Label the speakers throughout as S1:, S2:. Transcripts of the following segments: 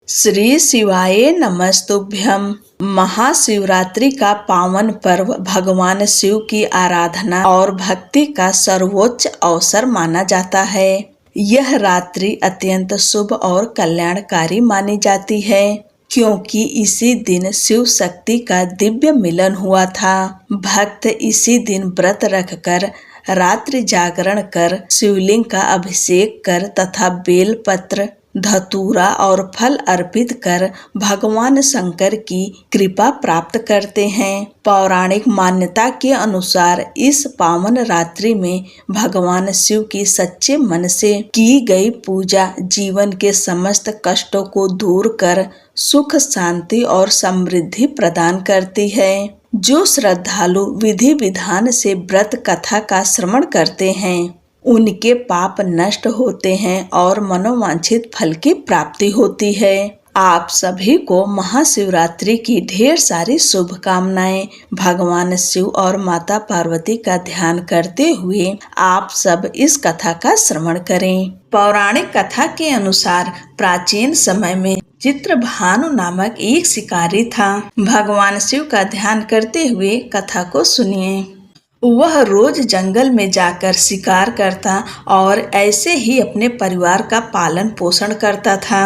S1: श्री शिवाय नमस्तुभ्यम। महाशिवरात्रि का पावन पर्व भगवान शिव की आराधना और भक्ति का सर्वोच्च अवसर माना जाता है। यह रात्रि अत्यंत शुभ और कल्याणकारी मानी जाती है, क्योंकि इसी दिन शिव शक्ति का दिव्य मिलन हुआ था। भक्त इसी दिन व्रत रखकर रात्रि जागरण कर शिवलिंग का अभिषेक कर तथा बेलपत्र, धतूरा और फल अर्पित कर भगवान शंकर की कृपा प्राप्त करते हैं। पौराणिक मान्यता के अनुसार इस पावन रात्रि में भगवान शिव की सच्चे मन से की गई पूजा जीवन के समस्त कष्टों को दूर कर सुख, शांति और समृद्धि प्रदान करती है। जो श्रद्धालु विधि विधान से व्रत कथा का श्रवण करते हैं, उनके पाप नष्ट होते हैं और मनोवांछित फल की प्राप्ति होती है। आप सभी को महाशिवरात्रि की ढेर सारी शुभकामनाएं। भगवान शिव और माता पार्वती का ध्यान करते हुए आप सब इस कथा का श्रवण करें। पौराणिक कथा के अनुसार प्राचीन समय में चित्रभानु नामक एक शिकारी था। भगवान शिव का ध्यान करते हुए कथा को सुनिए। वह रोज जंगल में जाकर शिकार करता और ऐसे ही अपने परिवार का पालन पोषण करता था।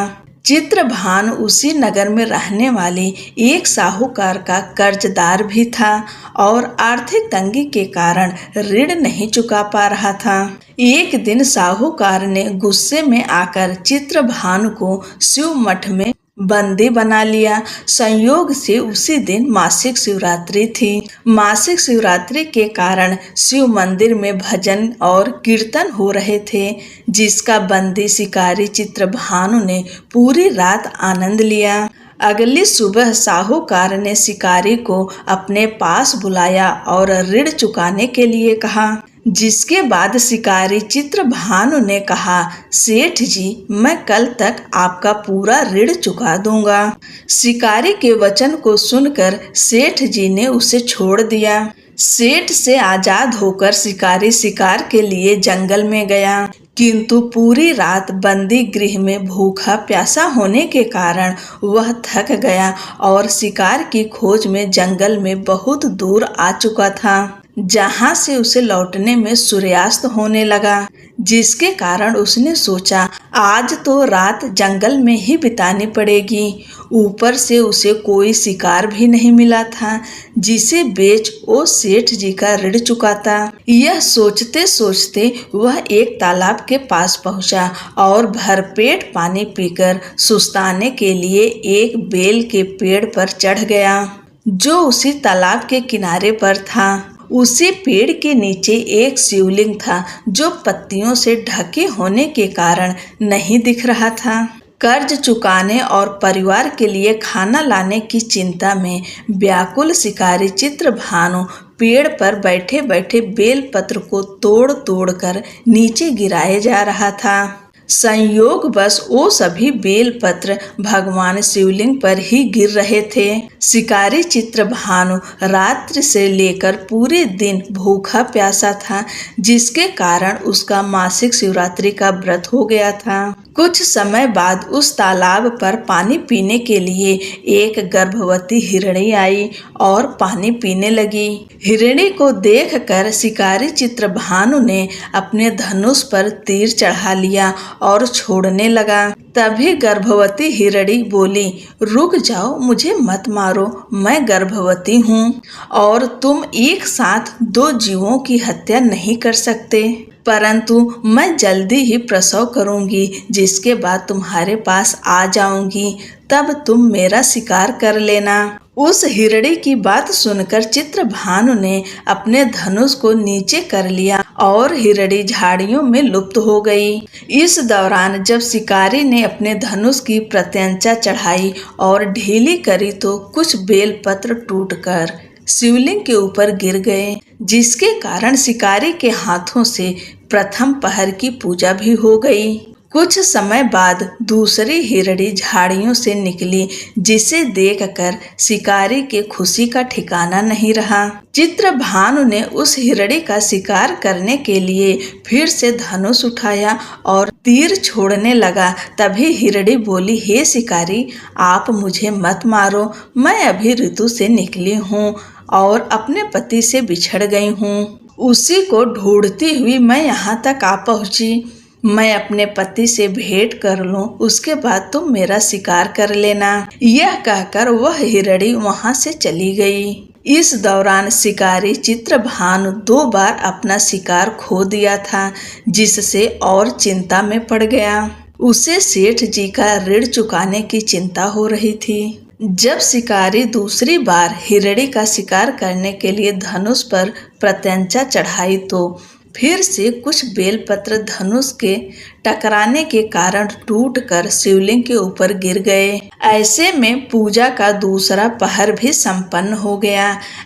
S1: चित्रभानु उसी नगर में रहने वाले एक साहूकार का कर्जदार भी था और आर्थिक तंगी के कारण ऋण नहीं चुका पा रहा था। एक दिन साहूकार ने गुस्से में आकर चित्रभानु को शिव मठ में बंदी बना लिया। संयोग से उसी दिन मासिक शिवरात्रि थी। मासिक शिवरात्रि के कारण शिव मंदिर में भजन और कीर्तन हो रहे थे, जिसका बंदी शिकारी चित्रभानु ने पूरी रात आनंद लिया। अगली सुबह साहूकार ने शिकारी को अपने पास बुलाया और ऋण चुकाने के लिए कहा, जिसके बाद शिकारी चित्रभानु ने कहा, सेठ जी, मैं कल तक आपका पूरा ऋण चुका दूंगा। शिकारी के वचन को सुनकर सेठ जी ने उसे छोड़ दिया। सेठ से आजाद होकर शिकारी शिकार के लिए जंगल में गया, किंतु पूरी रात बंदी गृह में भूखा प्यासा होने के कारण वह थक गया और शिकार की खोज में जंगल में बहुत दूर आ चुका था, जहां से उसे लौटने में सूर्यास्त होने लगा, जिसके कारण उसने सोचा आज तो रात जंगल में ही बितानी पड़ेगी। ऊपर से उसे कोई शिकार भी नहीं मिला था जिसे बेच वो सेठ जी का ऋण चुकाता। यह सोचते सोचते वह एक तालाब के पास पहुंचा और भरपेट पानी पीकर सुस्ताने के लिए एक बेल के पेड़ पर चढ़ गया, जो उसी तालाब के किनारे पर था। उसी पेड़ के नीचे एक शिवलिंग था, जो पत्तियों से ढके होने के कारण नहीं दिख रहा था। कर्ज चुकाने और परिवार के लिए खाना लाने की चिंता में व्याकुल शिकारी चित्रभानु पेड़ पर बैठे बैठे बेलपत्र को तोड़ तोड़ कर नीचे गिराए जा रहा था। संयोगवश वो सभी बेलपत्र भगवान शिवलिंग पर ही गिर रहे थे। शिकारी चित्रभानु रात्रि से लेकर पूरे दिन भूखा प्यासा था, जिसके कारण उसका मासिक शिवरात्रि का व्रत हो गया था। कुछ समय बाद उस तालाब पर पानी पीने के लिए एक गर्भवती हिरणी आई और पानी पीने लगी। हिरणी को देखकर शिकारी चित्रभानु ने अपने धनुष पर तीर चढ़ा लिया और छोड़ने लगा। तभी गर्भवती हिरणी बोली, रुक जाओ, मुझे मत मारो, मैं गर्भवती हूँ और तुम एक साथ दो जीवों की हत्या नहीं कर सकते, परंतु मैं जल्दी ही प्रसव करूंगी, जिसके बाद तुम्हारे पास आ जाऊंगी, तब तुम मेरा शिकार कर लेना। उस हिरणी की बात सुनकर चित्रभानु ने अपने धनुष को नीचे कर लिया और हिरणी झाड़ियों में लुप्त हो गई। इस दौरान जब शिकारी ने अपने धनुष की प्रत्यंचा चढ़ाई और ढीली करी तो कुछ बेलपत्र टूटकर शिवलिंग के ऊपर गिर गए, जिसके कारण शिकारी के हाथों से प्रथम पहर की पूजा भी हो गई। कुछ समय बाद दूसरी हिरणी झाड़ियों से निकली, जिसे देखकर शिकारी के खुशी का ठिकाना नहीं रहा। चित्रभानु ने उस हिरणी का शिकार करने के लिए फिर से धनुष उठाया और तीर छोड़ने लगा। तभी हिरणी बोली, हे शिकारी, आप मुझे मत मारो, मैं अभी ऋतु से निकली हूँ और अपने पति से बिछड़ गई हूँ। उसी को ढूंढती हुई मैं यहाँ तक आ पहुँची। मैं अपने पति से भेंट कर लूं, उसके बाद तुम मेरा शिकार कर लेना। यह कहकर वह हिरणी वहां से चली गई। इस दौरान शिकारी चित्रभानु 2 बार अपना शिकार खो दिया था, जिससे और चिंता में पड़ गया। उसे सेठ जी का ऋण चुकाने की चिंता हो रही थी। जब शिकारी दूसरी बार हिरणी का शिकार करने के लिए धनुष पर प्रत्यंचा चढ़ाई तो फिर से कुछ बेलपत्र धनुष के टकराने के कारण टूटकर शिवलिंग के ऊपर गिर गए। ऐसे में पूजा का दूसरा पहर भी संपन्न हो गया।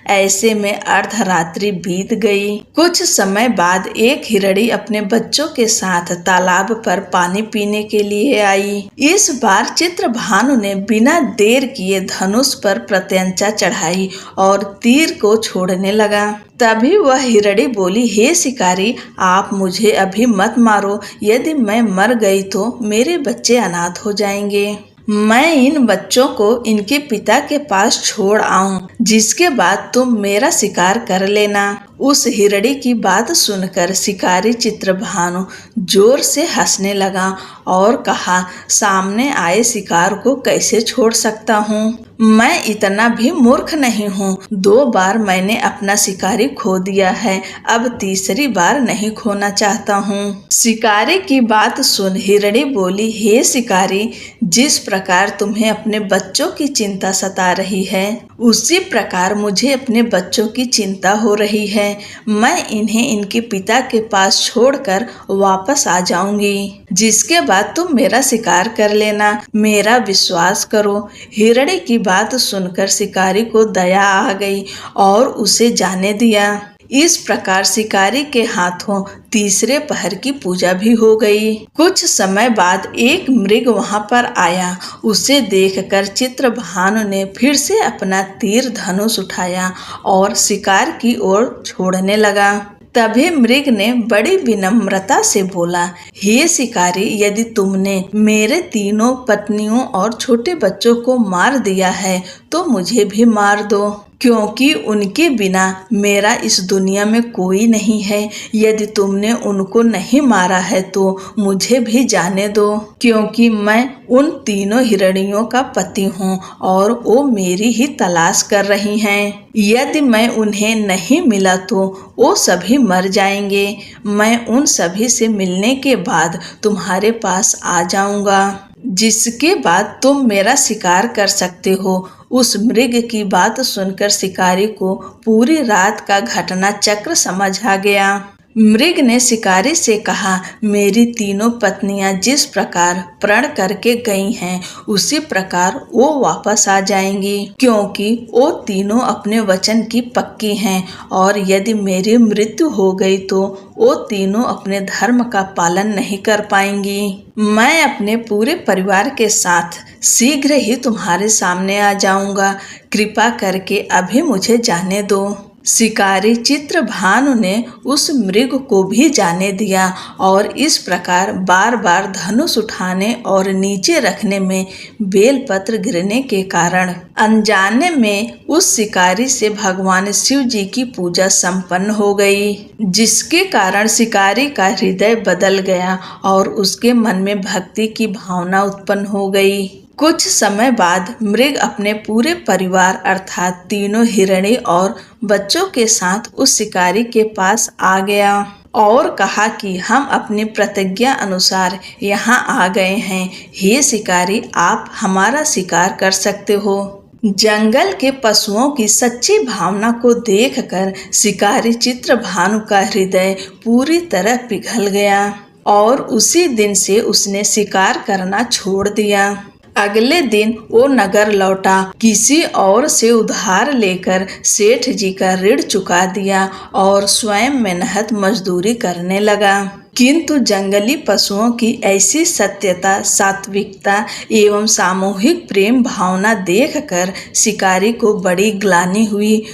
S1: ऐसे में अर्धरात्रि बीत गई। कुछ समय बाद एक हिरणी अपने बच्चों के साथ तालाब पर पानी पीने के लिए आई। इस बार चित्रभानु ने बिना देर किए धनुष पर प्रत्यंचा चढ़ाई और तीर को छोड़ने लगा। तभी वह हिरणी बोली, हे शिकारी, आप मुझे अभी मत मारो। यदि मैं मर गई तो मेरे बच्चे अनाथ हो जाएंगे। मैं इन बच्चों को इनके पिता के पास छोड़ आऊं, जिसके बाद तुम मेरा शिकार कर लेना। उस हिरणी की बात सुनकर शिकारी चित्रभानु जोर से हंसने लगा और कहा, सामने आए शिकार को कैसे छोड़ सकता हूँ? मैं इतना भी मूर्ख नहीं हूँ। 2 बार मैंने अपना शिकारी खो दिया है, अब तीसरी बार नहीं खोना चाहता हूँ। शिकारी की बात सुन हिरणी बोली, हे शिकारी, जिस प्रकार तुम्हें अपने बच्चों की चिंता सता रही है, उसी प्रकार मुझे अपने बच्चों की चिंता हो रही है। मैं इन्हें इनके पिता के पास छोड़कर वापस आ जाऊंगी, जिसके बाद तुम मेरा शिकार कर लेना। मेरा विश्वास करो। हिरणी की बात सुनकर शिकारी को दया आ गई और उसे जाने दिया। इस प्रकार शिकारी के हाथों तीसरे पहर की पूजा भी हो गई। कुछ समय बाद एक मृग वहां पर आया। उसे देखकर चित्रभानु ने फिर से अपना तीर धनुष उठाया और शिकार की ओर छोड़ने लगा। तभी मृग ने बड़ी विनम्रता से बोला, हे शिकारी, यदि तुमने मेरे 3 पत्नियों और छोटे बच्चों को मार दिया है तो मुझे भी मार दो, क्योंकि उनके बिना मेरा इस दुनिया में कोई नहीं है। यदि तुमने उनको नहीं मारा है तो मुझे भी जाने दो, क्योंकि मैं उन 3 हिरणियों का पति हूँ और वो मेरी ही तलाश कर रही हैं। यदि मैं उन्हें नहीं मिला तो वो सभी मर जाएंगे। मैं उन सभी से मिलने के बाद तुम्हारे पास आ जाऊंगा, जिसके बाद तुम मेरा शिकार कर सकते हो। उस मृग की बात सुनकर शिकारी को पूरी रात का घटना चक्र समझ आ गया। मृग ने शिकारी से कहा, मेरी 3 पत्नियां जिस प्रकार प्रण करके गई हैं, उसी प्रकार वो वापस आ जाएंगी, क्योंकि वो तीनों अपने वचन की पक्की हैं। और यदि मेरी मृत्यु हो गई तो वो तीनों अपने धर्म का पालन नहीं कर पाएंगी। मैं अपने पूरे परिवार के साथ शीघ्र ही तुम्हारे सामने आ जाऊंगा। कृपा करके अभी मुझे जाने दो। शिकारी चित्रभानु ने उस मृग को भी जाने दिया और इस प्रकार बार बार धनुष उठाने और नीचे रखने में बेलपत्र गिरने के कारण अनजाने में उस शिकारी से भगवान शिव जी की पूजा संपन्न हो गई, जिसके कारण शिकारी का हृदय बदल गया और उसके मन में भक्ति की भावना उत्पन्न हो गई। कुछ समय बाद मृग अपने पूरे परिवार अर्थात 3 हिरणी और बच्चों के साथ उस शिकारी के पास आ गया और कहा कि हम अपनी प्रतिज्ञा अनुसार यहाँ आ गए हैं। हे शिकारी, आप हमारा शिकार कर सकते हो। जंगल के पशुओं की सच्ची भावना को देखकर शिकारी चित्रभानु का हृदय पूरी तरह पिघल गया और उसी दिन से उसने शिकार करना छोड़ दिया। अगले दिन वो नगर लौटा, किसी और से उधार लेकर सेठ जी का ऋण चुका दिया और स्वयं मेहनत मजदूरी करने लगा। किंतु जंगली पशुओं की ऐसी सत्यता, सात्विकता एवं सामूहिक प्रेम भावना देखकर शिकारी को बड़ी ग्लानि हुई।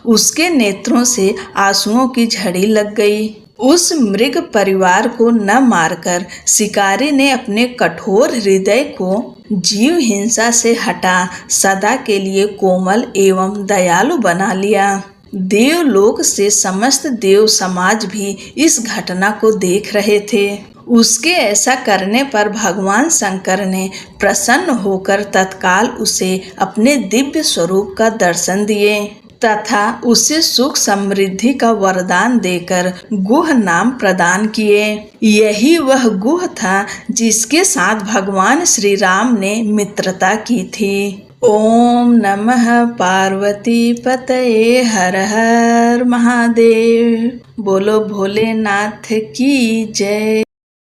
S1: उसके नेत्रों से आंसुओं की झड़ी लग गई। उस मृग परिवार को न मारकर शिकारी ने अपने कठोर हृदय को जीव हिंसा से हटा सदा के लिए कोमल एवं दयालु बना लिया। देवलोक से समस्त देव समाज भी इस घटना को देख रहे थे। उसके ऐसा करने पर भगवान शंकर ने प्रसन्न होकर तत्काल उसे अपने दिव्य स्वरूप का दर्शन दिए तथा उसे सुख समृद्धि का वरदान देकर गुह नाम प्रदान किए। यही वह गुह था जिसके साथ भगवान श्री राम ने मित्रता की थी। ओम नमः पार्वती पतये हर हर महादेव। बोलो भोलेनाथ की जय।